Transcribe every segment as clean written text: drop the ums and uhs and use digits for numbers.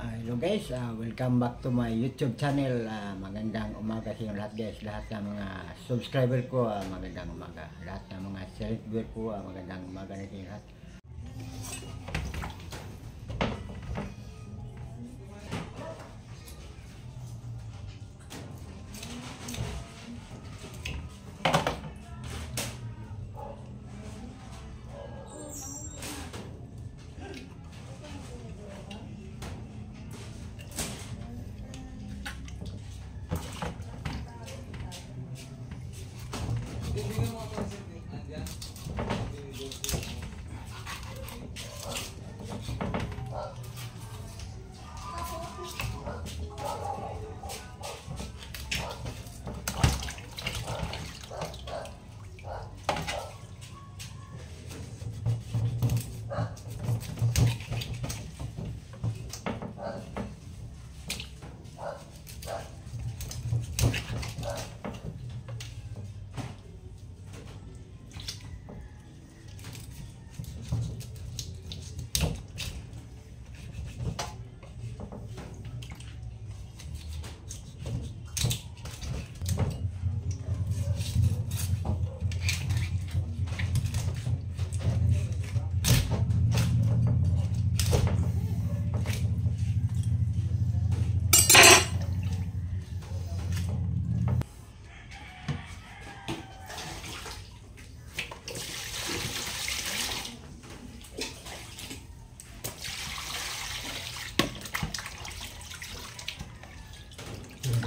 Hello guys, welcome back to my YouTube channel. Magandang umaga sa inyo lahat guys. Lahat ng mga subscriber ko, magandang umaga. Lahat ng mga viewer ko, magandang umaga na sa inyo lahat.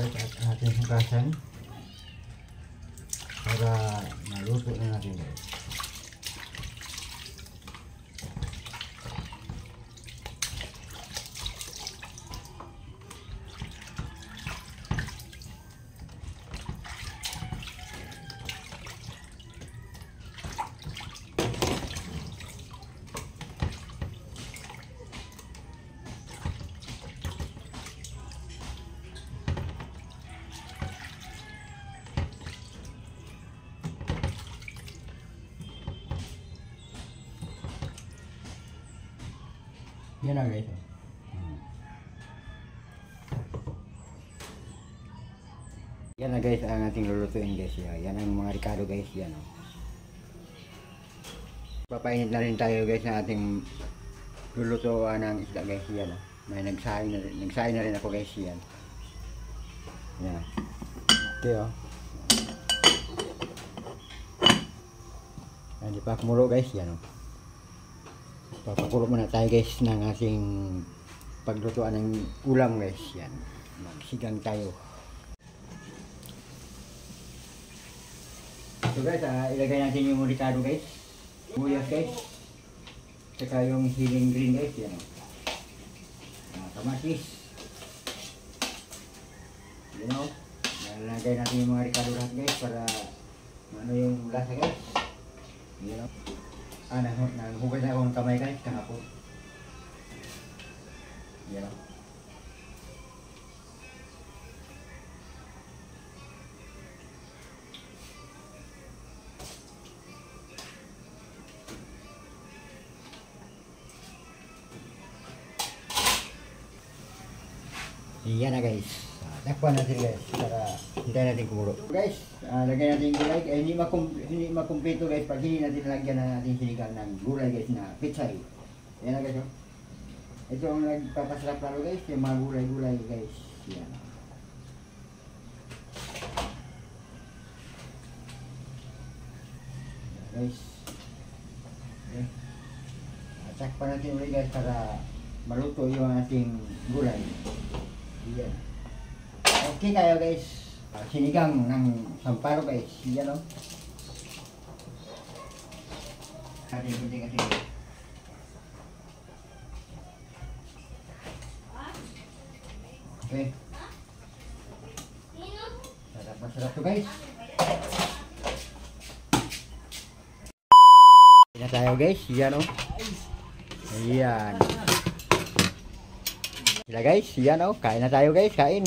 At ating hugasan para maluto na natin guys. Yan na guys. Yan na guys ang ating lulutuin guys. Yan ang mga ricado guys. Yan o. Papainit na rin tayo guys ng ating lulutuan ng isda guys. Yan o. May nagsaing na rin ako guys. Yan. Yan. Okay o. Hindi pa kumulo guys. Yan o. Papakulo muna tayo guys ng ating paglutuan ng ulam guys. Yan. Magsigang tayo. So guys, ilagay natin yung ricado guys. Buyas guys. Saka yung hiling green guys. Yan. Kamatis. You know. Nalagay natin yung mga ricado lahat guys para ano yung lasa guys. You know. Nanghugas na akong kamay guys kahapon. Yan o. Yan na guys. Takpan natin guys para hintayin natin kumulo. Guys, lagyan natin yung gulay. Hindi makumpleto guys pag hindi natin lagyan na natin sinigang ng gulay guys na pitsay. Yan na guys. Ito ang nagpapasarap lalo guys, yung mga gulay-gulay guys. Yan. Guys. Okay. Takpan natin ulit guys para maluto yung ating gulay. Yan. Okay tayo guys. Sinigang ng sampalo guys. Yan o. Ating kunting ating. Okay. Masarap to guys. Yan tayo guys. Yan o. Ayan. Sila guys. Yan o. Kain na tayo guys. Kain.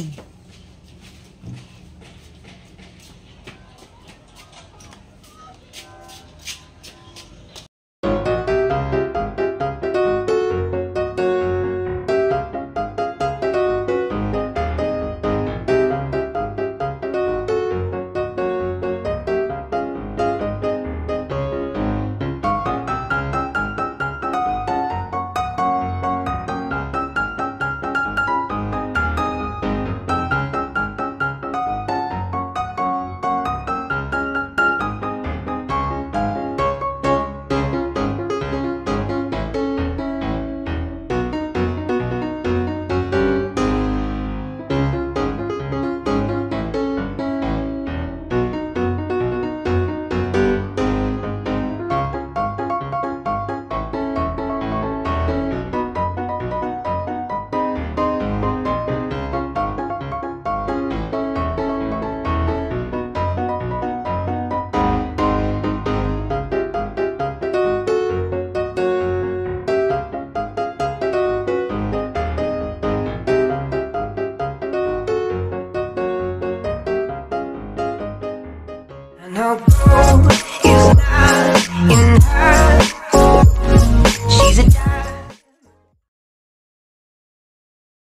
I'll go if not,